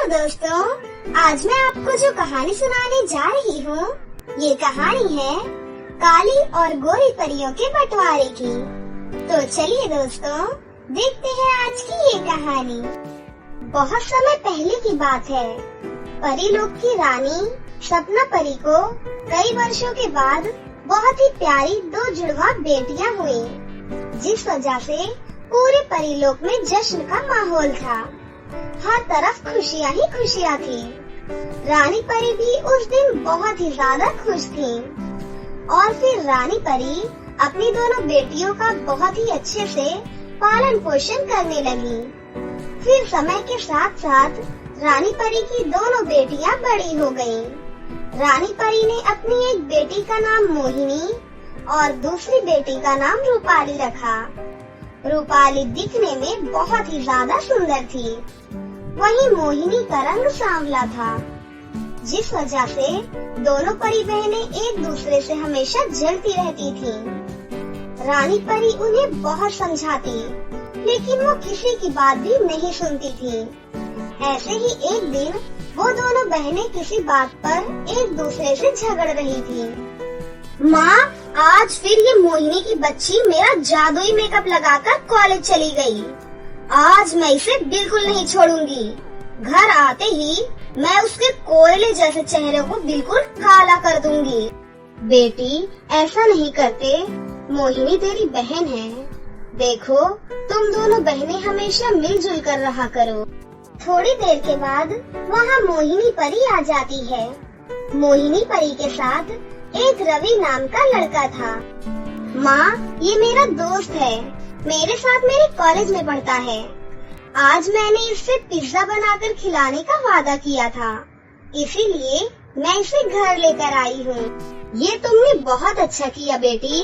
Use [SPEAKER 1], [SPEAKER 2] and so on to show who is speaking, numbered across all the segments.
[SPEAKER 1] दोस्तों, आज मैं आपको जो कहानी सुनाने जा रही हूँ, ये कहानी है काली और गोरी परियों के बंटवारे की। तो चलिए दोस्तों, देखते हैं आज की ये कहानी। बहुत समय पहले की बात है। परी लोक की रानी सपना परी को कई वर्षों के बाद बहुत ही प्यारी दो जुड़वा बेटियां हुई, जिस वजह से पूरे परी लोक में जश्न का माहौल था। हर तरफ खुशियाँ ही खुशियाँ थी। रानी परी भी उस दिन बहुत ही ज्यादा खुश थी। और फिर रानी परी अपनी दोनों बेटियों का बहुत ही अच्छे से पालन पोषण करने लगी। फिर समय के साथ साथ रानी परी की दोनों बेटियां बड़ी हो गईं। रानी परी ने अपनी एक बेटी का नाम मोहिनी और दूसरी बेटी का नाम रूपाली रखा। रूपाली दिखने में बहुत ही ज्यादा सुंदर थी, वहीं मोहिनी का रंग सांवला था, जिस वजह से दोनों परी बहनें एक दूसरे से हमेशा जलती रहती थीं। रानी परी उन्हें बहुत समझाती, लेकिन वो किसी की बात भी नहीं सुनती थी। ऐसे ही एक दिन वो दोनों बहनें किसी बात पर एक दूसरे से झगड़ रही थी। माँ, आज फिर ये मोहिनी की बच्ची मेरा जादुई मेकअप लगाकर कॉलेज चली गई। आज मैं इसे बिल्कुल नहीं छोड़ूंगी। घर आते ही मैं उसके कोयले जैसे चेहरे को बिल्कुल काला कर दूंगी। बेटी, ऐसा नहीं करते। मोहिनी तेरी बहन है। देखो, तुम दोनों बहनें हमेशा मिलजुल कर रहा करो। थोड़ी देर के बाद वहाँ मोहिनी परी आ जाती है। मोहिनी परी के साथ एक रवि नाम का लड़का था। माँ, ये मेरा दोस्त है, मेरे साथ मेरे कॉलेज में पढ़ता है। आज मैंने इससे पिज्जा बनाकर खिलाने का वादा किया था, इसीलिए मैं इसे घर लेकर आई हूँ। ये तुमने बहुत अच्छा किया बेटी,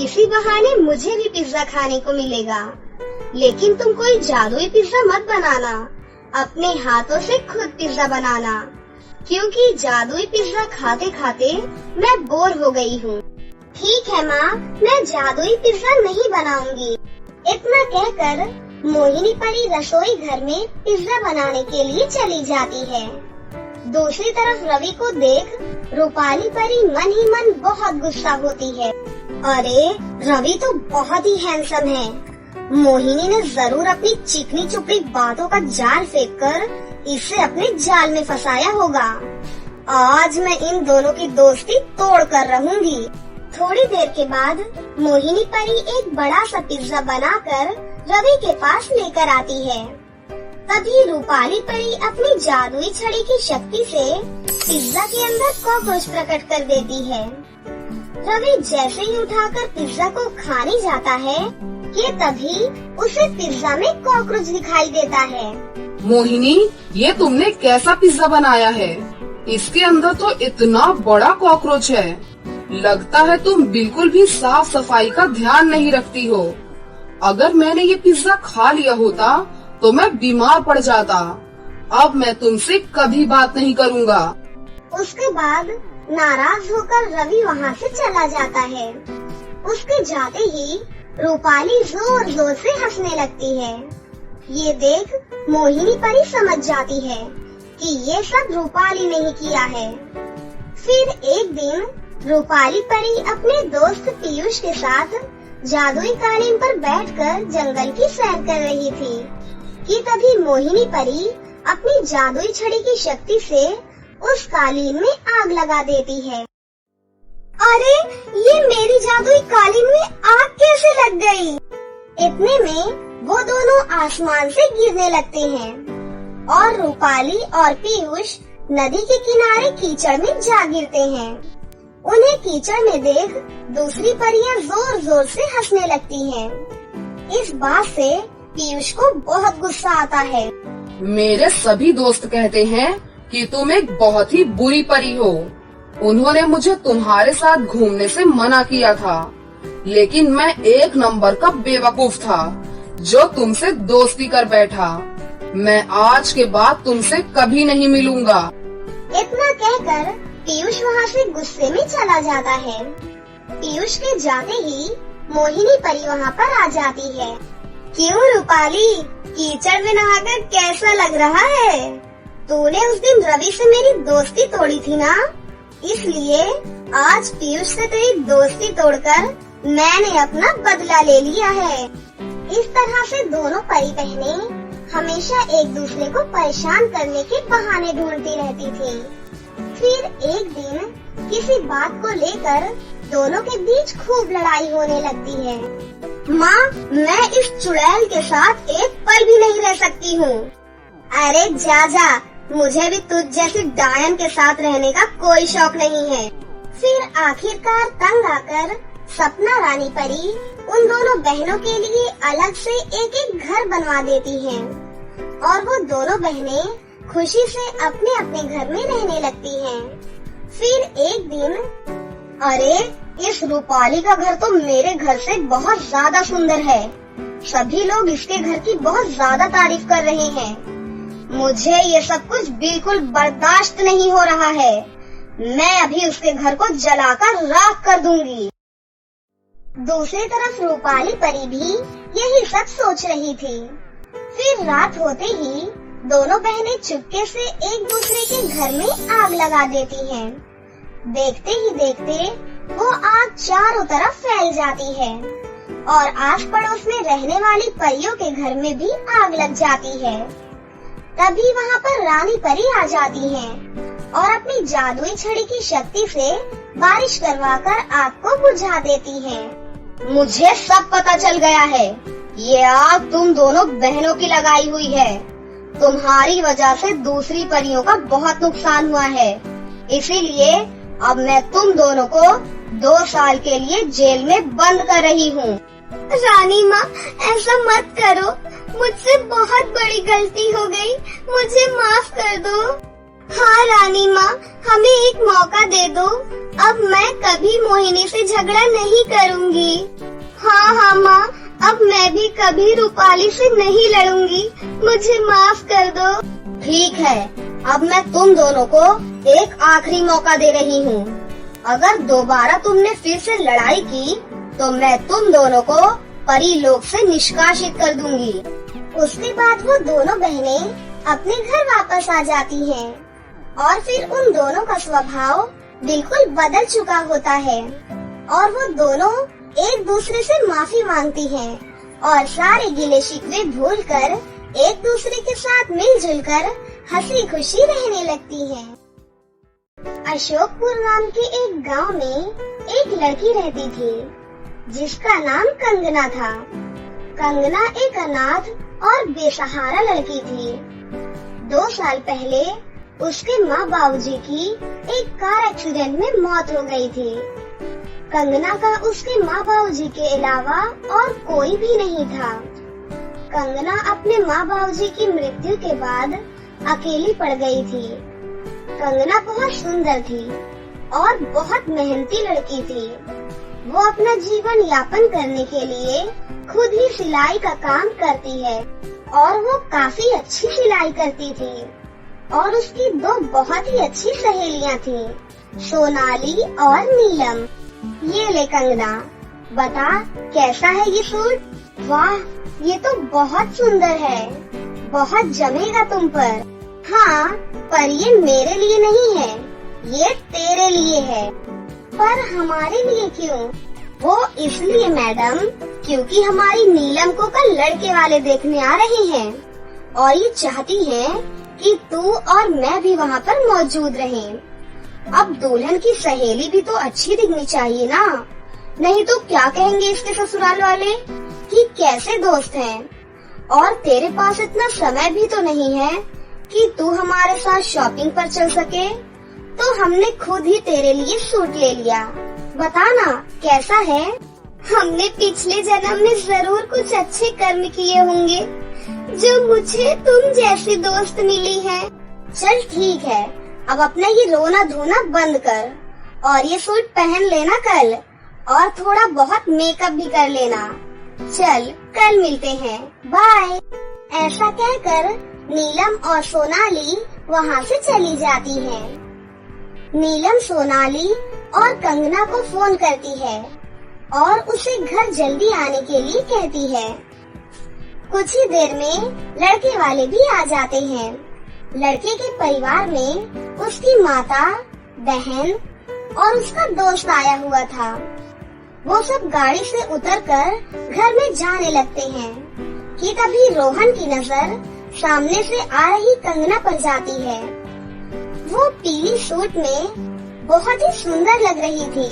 [SPEAKER 1] इसी बहाने मुझे भी पिज्जा खाने को मिलेगा। लेकिन तुम कोई जादुई पिज्जा मत बनाना, अपने हाथों से खुद पिज्जा बनाना, क्योंकि जादुई पिज्जा खाते खाते मैं बोर हो गई हूँ। ठीक है माँ, मैं जादुई पिज्जा नहीं बनाऊंगी। इतना कहकर मोहिनी परी रसोई घर में पिज्जा बनाने के लिए चली जाती है। दूसरी तरफ रवि को देख रूपाली परी मन ही मन बहुत गुस्सा होती है। अरे, रवि तो बहुत ही हैंडसम है। मोहिनी ने जरूर अपनी चिकनी चुपड़ी बातों का जाल फेंककर इसे अपने जाल में फंसाया होगा। आज मैं इन दोनों की दोस्ती तोड़ कर रहूंगी। थोड़ी देर के बाद मोहिनी परी एक बड़ा सा पिज्जा बनाकर रवि के पास लेकर आती है। तभी रूपाली परी अपनी जादुई छड़ी की शक्ति से पिज्जा के अंदर कॉकरोच प्रकट कर देती है। रवि जैसे ही उठाकर पिज्जा को खाने जाता है कि तभी उसे पिज्जा में कॉकरोच दिखाई देता है।
[SPEAKER 2] मोहिनी, ये तुमने कैसा पिज्जा बनाया है? इसके अंदर तो इतना बड़ा कॉकरोच है। लगता है तुम बिल्कुल भी साफ सफाई का ध्यान नहीं रखती हो। अगर मैंने ये पिज्जा खा लिया होता तो मैं बीमार पड़ जाता। अब मैं तुमसे कभी बात नहीं करूँगा।
[SPEAKER 1] उसके बाद नाराज होकर रवि वहाँ से चला जाता है। उसके जाते ही रूपाली जोर जोर से हंसने लगती है। ये देख मोहिनी परी समझ जाती है कि ये सब रूपाली ने ही किया है। फिर एक दिन रूपाली परी अपने दोस्त पीयूष के साथ जादुई कालीन पर बैठकर जंगल की सैर कर रही थी कि तभी मोहिनी परी अपनी जादुई छड़ी की शक्ति से उस कालीन में आग लगा देती है। अरे, ये मेरी जादुई कालीन में आग कैसे लग गई? इतने में वो दोनों आसमान से गिरने लगते हैं और रूपाली और पीयूष नदी के किनारे कीचड़ में जा गिरते हैं। उन्हें कीचड़ में देख दूसरी परियां जोर जोर से हंसने लगती हैं। इस बात से पीयूष को बहुत गुस्सा आता है।
[SPEAKER 2] मेरे सभी दोस्त कहते हैं कि तुम एक बहुत ही बुरी परी हो। उन्होंने मुझे तुम्हारे साथ घूमने से मना किया था, लेकिन मैं एक नंबर का बेवकूफ था जो तुमसे दोस्ती कर बैठा। मैं आज के बाद तुमसे कभी नहीं मिलूंगा।
[SPEAKER 1] इतना कहकर पीयूष वहाँ से गुस्से में चला जाता है। पीयूष के जाते ही मोहिनी परी वहाँ पर आ जाती है। क्यों रूपाली, कीचड़ में नहाकर कैसा लग रहा है? तूने उस दिन रवि से मेरी दोस्ती तोड़ी थी ना, इसलिए आज पीयूष से तेरी दोस्ती तोड़कर मैंने अपना बदला ले लिया है। इस तरह से दोनों परी बहनें हमेशा एक दूसरे को परेशान करने के बहाने ढूंढती रहती थी। फिर एक दिन किसी बात को लेकर दोनों के बीच खूब लड़ाई होने लगती है। माँ, मैं इस चुड़ैल के साथ एक पल भी नहीं रह सकती हूँ। अरे जा, मुझे भी तुझ जैसी डायन के साथ रहने का कोई शौक नहीं है। फिर आखिरकार तंग आकर सपना रानी परी उन दोनों बहनों के लिए अलग से एक एक घर बनवा देती हैं और वो दोनों बहनें खुशी से अपने अपने घर में रहने लगती हैं। फिर एक दिन, अरे इस रूपाली का घर तो मेरे घर से बहुत ज्यादा सुंदर है। सभी लोग इसके घर की बहुत ज्यादा तारीफ कर रहे हैं। मुझे ये सब कुछ बिल्कुल बर्दाश्त नहीं हो रहा है। मैं अभी उसके घर को जलाकर राख कर दूंगी। दूसरी तरफ रूपाली परी भी यही सब सोच रही थी। फिर रात होते ही दोनों बहनें चुपके से एक दूसरे के घर में आग लगा देती हैं। देखते ही देखते वो आग चारों तरफ फैल जाती है और आस पड़ोस में रहने वाली परियों के घर में भी आग लग जाती है। तभी वहाँ पर रानी परी आ जाती हैं और अपनी जादुई छड़ी की शक्ति से बारिश करवाकर आग को बुझा देती हैं। मुझे सब पता चल गया है। ये आग तुम दोनों बहनों की लगाई हुई है। तुम्हारी वजह से दूसरी परियों का बहुत नुकसान हुआ है। इसीलिए अब मैं तुम दोनों को 2 साल के लिए जेल में बंद कर रही हूँ। रानी माँ, ऐसा मत करो। मुझसे बहुत बड़ी गलती हो गई। मुझे माफ कर दो। हाँ रानी माँ, हमें एक मौका दे दो। अब मैं कभी मोहिनी से झगड़ा नहीं करूँगी। हाँ माँ, अब मैं भी कभी रूपाली से नहीं लड़ूंगी। मुझे माफ कर दो। ठीक है, अब मैं तुम दोनों को एक आखिरी मौका दे रही हूँ। अगर दोबारा तुमने फिर से लड़ाई की तो मैं तुम दोनों को परी लोक से निष्कासित कर दूंगी। उसके बाद वो दोनों बहनें अपने घर वापस आ जाती हैं और फिर उन दोनों का स्वभाव बिल्कुल बदल चुका होता है और वो दोनों एक दूसरे से माफी मांगती हैं और सारे गिले शिकवे भूलकर एक दूसरे के साथ मिलजुल कर हंसी खुशी रहने लगती हैं। अशोकपुर नाम के एक गांव में एक लड़की रहती थी जिसका नाम कंगना था। कंगना एक अनाथ और बेसहारा लड़की थी। 2 साल पहले उसके माँ बाबूजी की एक कार एक्सीडेंट में मौत हो गई थी। कंगना का उसके माँ बाबूजी के अलावा और कोई भी नहीं था। कंगना अपने माँ बाबूजी की मृत्यु के बाद अकेली पड़ गई थी। कंगना बहुत सुंदर थी और बहुत मेहनती लड़की थी। वो अपना जीवन यापन करने के लिए खुद ही सिलाई का काम करती है और वो काफी अच्छी सिलाई करती थी। और उसकी 2 बहुत ही अच्छी सहेलियाँ थीं, सोनाली और नीलम। ये ले कंगना, बता कैसा है ये सूट? वाह, ये तो बहुत सुंदर है। बहुत जमेगा तुम पर। हाँ, पर ये मेरे लिए नहीं है, ये तेरे लिए है। पर हमारे लिए क्यों? वो इसलिए मैडम, क्योंकि हमारी नीलम को कल लड़के वाले देखने आ रहे हैं और ये चाहती है कि तू और मैं भी वहाँ पर मौजूद रहें। अब दुल्हन की सहेली भी तो अच्छी दिखनी चाहिए ना, नहीं तो क्या कहेंगे इसके ससुराल वाले कि कैसे दोस्त हैं। और तेरे पास इतना समय भी तो नहीं है कि तू हमारे साथ शॉपिंग पर चल सके, तो हमने खुद ही तेरे लिए सूट ले लिया। बता ना कैसा है? हमने पिछले जन्म में जरूर कुछ अच्छे कर्म किए होंगे जो मुझे तुम जैसी दोस्त मिली है। चल ठीक है, अब अपना ये रोना धोना बंद कर और ये सूट पहन लेना कल, और थोड़ा बहुत मेकअप भी कर लेना। चल कल मिलते हैं, बाय। ऐसा कहकर नीलम और सोनाली वहाँ से चली जाती हैं। नीलम सोनाली और कंगना को फोन करती है और उसे घर जल्दी आने के लिए कहती है। कुछ ही देर में लड़के वाले भी आ जाते हैं लड़के के परिवार में उसकी माता, बहन और उसका दोस्त आया हुआ था। वो सब गाड़ी से उतरकर घर में जाने लगते हैं कि तभी रोहन की नजर सामने से आ रही कंगना पर जाती है। वो पीली सूट में बहुत ही सुंदर लग रही थी,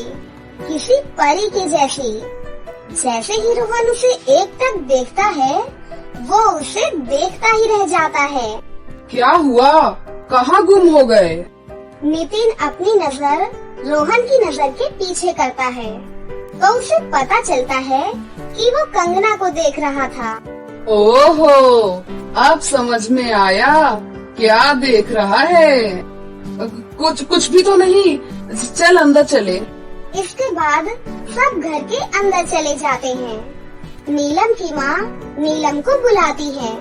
[SPEAKER 1] किसी परी के जैसी। जैसे ही रोहन उसे एकटक देखता है, वो उसे देखता ही रह जाता है।
[SPEAKER 2] क्या हुआ? कहाँ गुम हो गए?
[SPEAKER 1] नितिन अपनी नजर रोहन की नजर के पीछे करता है तो उसे पता चलता है कि वो कंगना को देख रहा था।
[SPEAKER 2] ओहो, अब समझ में आया। क्या देख रहा है? कुछ भी तो नहीं। चल अंदर चले।
[SPEAKER 1] इसके बाद सब घर के अंदर चले जाते हैं। नीलम की माँ नीलम को बुलाती है।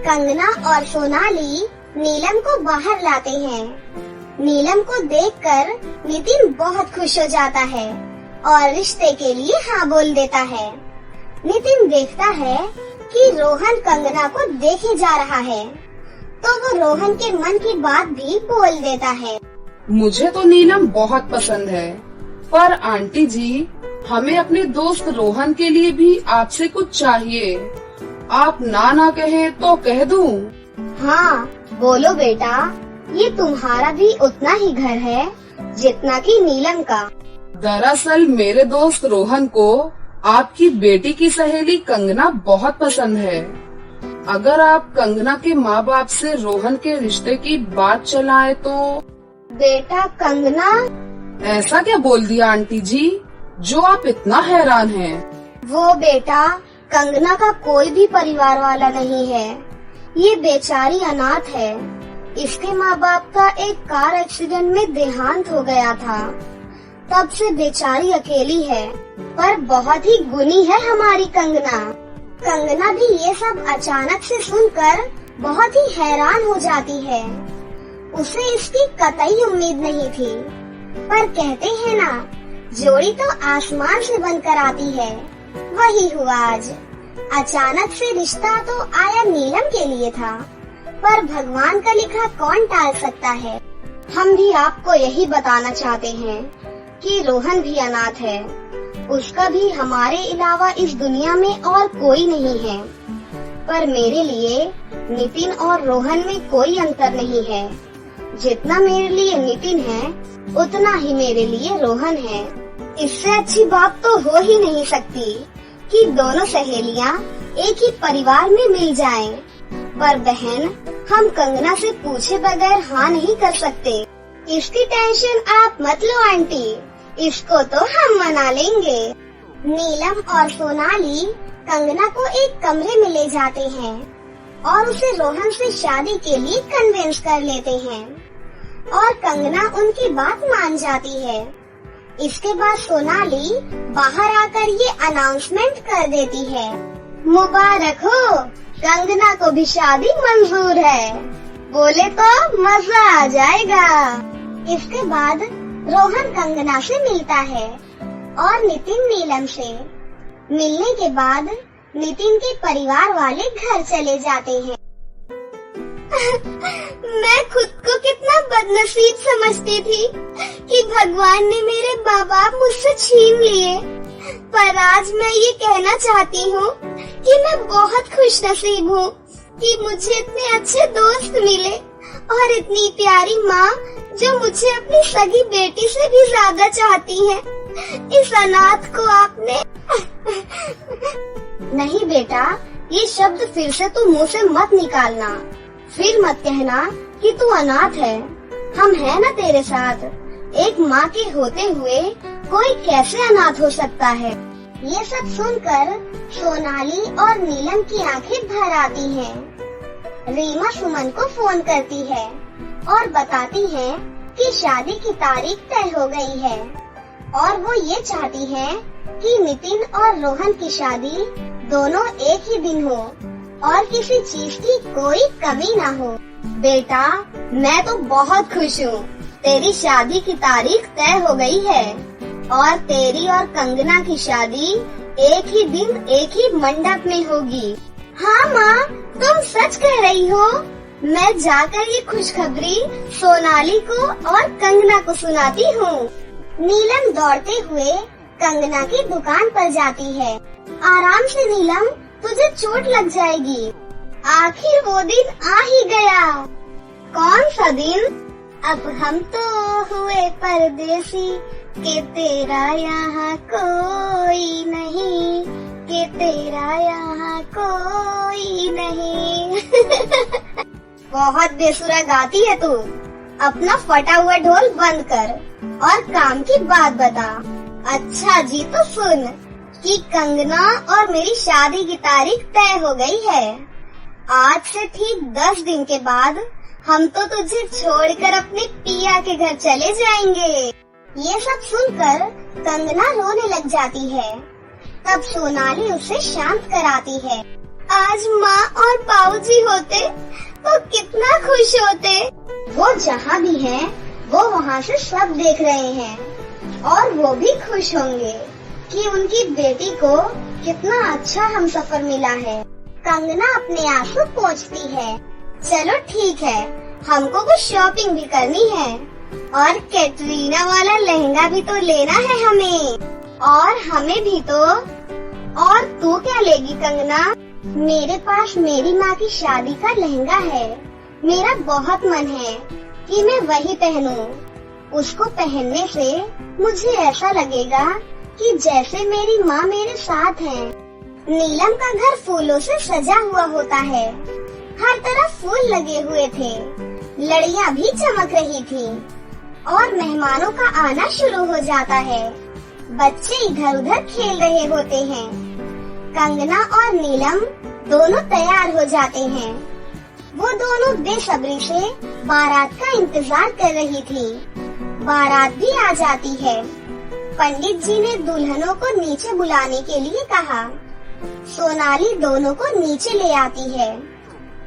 [SPEAKER 1] कंगना और सोनाली नीलम को बाहर लाते हैं। नीलम को देखकर नितिन बहुत खुश हो जाता है और रिश्ते के लिए हाँ बोल देता है। नितिन देखता है कि रोहन कंगना को देखे जा रहा है, तो वो रोहन के मन की बात भी बोल देता है।
[SPEAKER 2] मुझे तो नीलम बहुत पसंद है, पर आंटी जी, हमें अपने दोस्त रोहन के लिए भी आपसे कुछ चाहिए। आप ना कहे तो कह दूं?
[SPEAKER 1] हाँ, बोलो बेटा। ये तुम्हारा भी उतना ही घर है जितना कि नीलम का।
[SPEAKER 2] दरअसल मेरे दोस्त रोहन को आपकी बेटी की सहेली कंगना बहुत पसंद है। अगर आप कंगना के माँ बाप से रोहन के रिश्ते की बात चलाए तो।
[SPEAKER 1] बेटा कंगना?
[SPEAKER 2] ऐसा क्या बोल दिया आंटी जी, जो आप इतना हैरान हैं?
[SPEAKER 1] वो बेटा, कंगना का कोई भी परिवार वाला नहीं है। ये बेचारी अनाथ है। इसके माँ बाप का एक कार एक्सीडेंट में देहांत हो गया था। तब से बेचारी अकेली है, पर बहुत ही गुणी है हमारी कंगना। कंगना भी ये सब अचानक से सुनकर बहुत ही हैरान हो जाती है। उसे इसकी कतई उम्मीद नहीं थी, पर कहते हैं ना, जोड़ी तो आसमान से बनकर आती है। वही हुआ आज। अचानक से रिश्ता तो आया नीलम के लिए था, पर भगवान का लिखा कौन टाल सकता है। हम भी आपको यही बताना चाहते हैं कि रोहन भी अनाथ है। उसका भी हमारे अलावा इस दुनिया में और कोई नहीं है। पर मेरे लिए नितिन और रोहन में कोई अंतर नहीं है। जितना मेरे लिए नितिन है, उतना ही मेरे लिए रोहन है। इससे अच्छी बात तो हो ही नहीं सकती कि दोनों सहेलियां एक ही परिवार में मिल जाएं। पर बहन, हम कंगना से पूछे बगैर हाँ नहीं कर सकते। इसकी टेंशन आप मत लो आंटी, इसको तो हम मना लेंगे। नीलम और सोनाली कंगना को एक कमरे में ले जाते हैं और उसे रोहन से शादी के लिए कन्विंस कर लेते हैं और कंगना उनकी बात मान जाती है। इसके बाद सोनाली बाहर आकर ये अनाउंसमेंट कर देती है, मुबारक हो, कंगना को भी शादी मंजूर है। बोले तो मजा आ जाएगा। इसके बाद रोहन कंगना से मिलता है और नितिन नीलम से। मिलने के बाद नितिन के परिवार वाले घर चले जाते हैं। मैं खुद को कितना बदनसीब समझती थी कि भगवान ने मेरे माँ बाप मुझसे छीन लिए, पर आज मैं ये कहना चाहती हूँ कि मैं बहुत खुश नसीब हूँ कि मुझे इतने अच्छे दोस्त मिले और इतनी प्यारी माँ जो मुझे अपनी सगी बेटी से भी ज्यादा चाहती है। इस अनाथ को आपने नहीं बेटा, ये शब्द फिर से तू मुँह से मत निकालना। फिर मत कहना कि तू अनाथ है। हम हैं ना तेरे साथ। एक माँ के होते हुए कोई कैसे अनाथ हो सकता है। ये सब सुनकर सोनाली और नीलम की आंखें भर आती हैं। रीमा सुमन को फोन करती है और बताती है कि शादी की तारीख तय हो गई है और वो ये चाहती है कि नितिन और रोहन की शादी दोनों एक ही दिन हो और किसी चीज की कोई कमी ना हो। बेटा, मैं तो बहुत खुश हूँ। तेरी शादी की तारीख तय हो गई है और तेरी और कंगना की शादी एक ही दिन एक ही मंडप में होगी। हाँ माँ, तुम सच कह रही हो। मैं जाकर ये खुशखबरी सोनाली को और कंगना को सुनाती हूँ। नीलम दौड़ते हुए कंगना की दुकान पर जाती है। आराम से नीलम, तुझे चोट लग जाएगी। आखिर वो दिन आ ही गया। कौन सा दिन? अब हम तो हुए परदेसी, के तेरा यहाँ कोई नहीं, के तेरा यहाँ कोई नहीं। बहुत बेसुरा गाती है तू। अपना फटा हुआ ढोल बंद कर और काम की बात बता। अच्छा जी, तो सुन कि कंगना और मेरी शादी की तारीख तय हो गई है। आज से ठीक 10 दिन के बाद हम तो तुझे छोड़कर अपने पिया के घर चले जाएंगे। ये सब सुनकर कंगना रोने लग जाती है। तब सोनाली उसे शांत कराती है। आज माँ और बाबूजी होते तो कितना खुश होते। वो जहाँ भी हैं, वो वहाँ से सब देख रहे हैं और वो भी खुश होंगे कि उनकी बेटी को कितना अच्छा हमसफर मिला है। कंगना अपने आंसू पोंछती है। चलो ठीक है, हमको कुछ शॉपिंग भी करनी है और कैटरीना वाला लहंगा भी तो लेना है हमें। और हमें भी तो। और तू क्या लेगी कंगना? मेरे पास मेरी माँ की शादी का लहंगा है। मेरा बहुत मन है कि मैं वही पहनूं। उसको पहनने से मुझे ऐसा लगेगा कि जैसे मेरी माँ मेरे साथ है। नीलम का घर फूलों से सजा हुआ होता है। हर तरफ फूल लगे हुए थे। लड़ियाँ भी चमक रही थी और मेहमानों का आना शुरू हो जाता है। बच्चे इधर उधर खेल रहे होते हैं। कंगना और नीलम दोनों तैयार हो जाते हैं। वो दोनों बेसब्री से बारात का इंतजार कर रही थी। बारात भी आ जाती है। पंडित जी ने दुल्हनों को नीचे बुलाने के लिए कहा। सोनाली दोनों को नीचे ले आती है।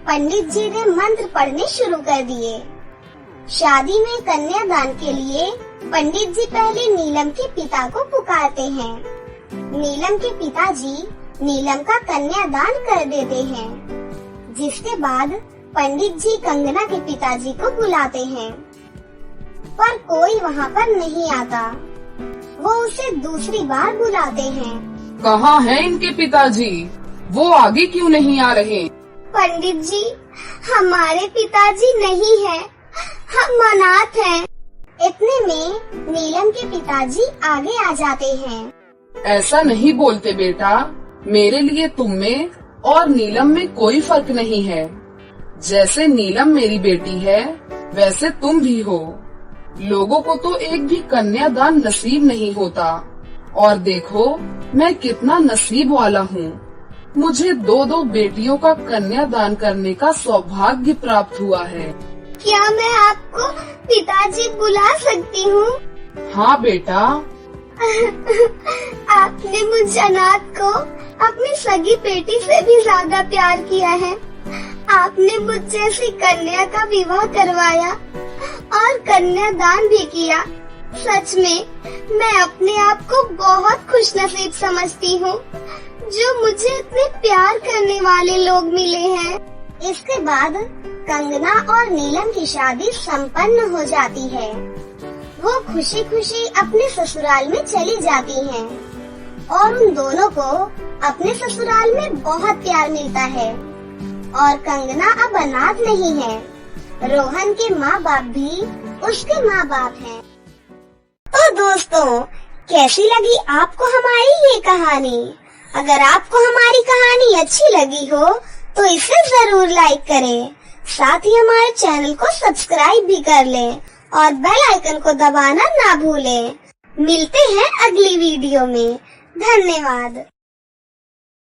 [SPEAKER 1] पंडित जी ने मंत्र पढ़ने शुरू कर दिए। शादी में कन्यादान के लिए पंडित जी पहले नीलम के पिता को पुकारते हैं। नीलम के पिताजी नीलम का कन्यादान कर देते हैं, जिसके बाद पंडित जी कंगना के पिताजी को बुलाते हैं, पर कोई वहाँ पर नहीं आता। वो उसे दूसरी बार बुलाते हैं।
[SPEAKER 2] कहाँ हैं इनके पिताजी? वो आगे क्यों नहीं आ रहे?
[SPEAKER 1] पंडित जी, हमारे पिताजी नहीं हैं, हम अनाथ हैं। इतने में नीलम के पिताजी आगे आ जाते हैं।
[SPEAKER 2] ऐसा नहीं बोलते बेटा, मेरे लिए तुम में और नीलम में कोई फर्क नहीं है। जैसे नीलम मेरी बेटी है, वैसे तुम भी हो। लोगों को तो एक भी कन्यादान नसीब नहीं होता, और देखो मैं कितना नसीब वाला हूँ। मुझे 2 बेटियों का कन्यादान करने का सौभाग्य प्राप्त हुआ है।
[SPEAKER 1] क्या मैं आपको पिताजी बुला सकती हूँ?
[SPEAKER 2] हाँ बेटा।
[SPEAKER 1] आपने मुझ अनाथ को अपनी सगी बेटी से भी ज्यादा प्यार किया है। आपने मुझ जैसी कन्या का विवाह करवाया और कन्यादान भी किया। सच में मैं अपने आप को बहुत खुशनसीब समझती हूँ जो मुझे इतने प्यार करने वाले लोग मिले हैं। इसके बाद कंगना और नीलम की शादी संपन्न हो जाती है। वो खुशी खुशी अपने ससुराल में चली जाती हैं और उन दोनों को अपने ससुराल में बहुत प्यार मिलता है। और कंगना अब अनाथ नहीं है। रोहन के माँ बाप भी उसके माँ बाप हैं। तो दोस्तों, कैसी लगी आपको हमारी ये कहानी? अगर आपको हमारी कहानी अच्छी लगी हो तो इसे जरूर लाइक करें। साथ ही हमारे चैनल को सब्सक्राइब भी कर लें और बेल आइकन को दबाना ना भूलें। मिलते हैं अगली वीडियो में। धन्यवाद।